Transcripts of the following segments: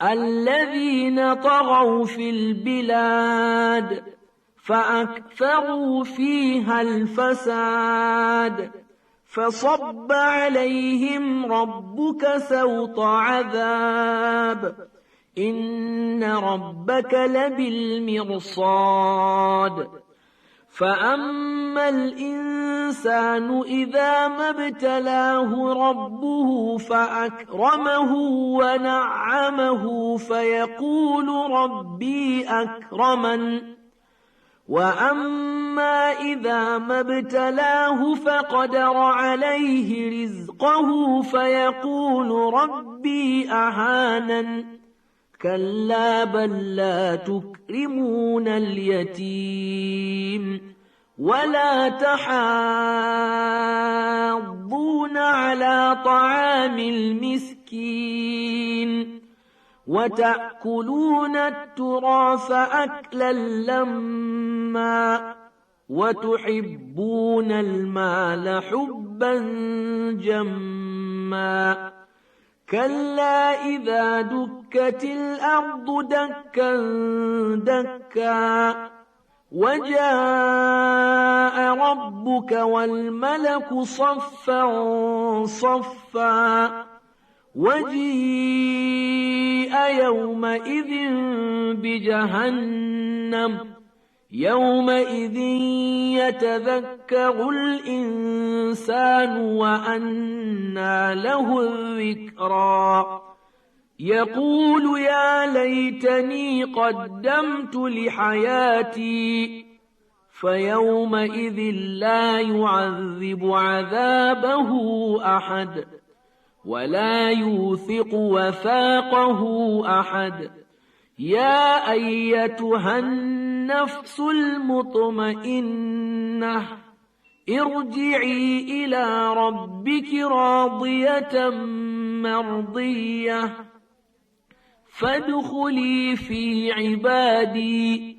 الذين طغوا في البلاد فأكثروا فيها الفساد فصب عليهم ربك سوط عذاب إن ربك لبالمرصاد فأما الإنسان إذا ما ابتلاه ربه فأكرمه ونعمه فيقول ربي أكرمن وأما إذا ما ابتلاه فقدر عليه رزقه فيقول ربي أهانن كلا بل لا تكرمون اليتيم ولا تحاضون على طعام المسكين وتأكلون التراث أكلا لما وتحبون المال حبا جما كلا إذا دكت الأرض دكا دكا وجاء ربك والملك صفا صفا وجيء يومئذ بجهنم يومئذ يتذكر الإنسان وأنى له الذكرى يقول يا ليتني قدمت لحياتي فيومئذ لا يعذب عذابه أحد ولا يوثق وثاقه أحد يا أيتها النفس المطمئنة ارجعي إلى ربك راضية مرضية فادخلي في عبادي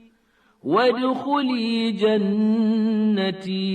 وادخلي جنتي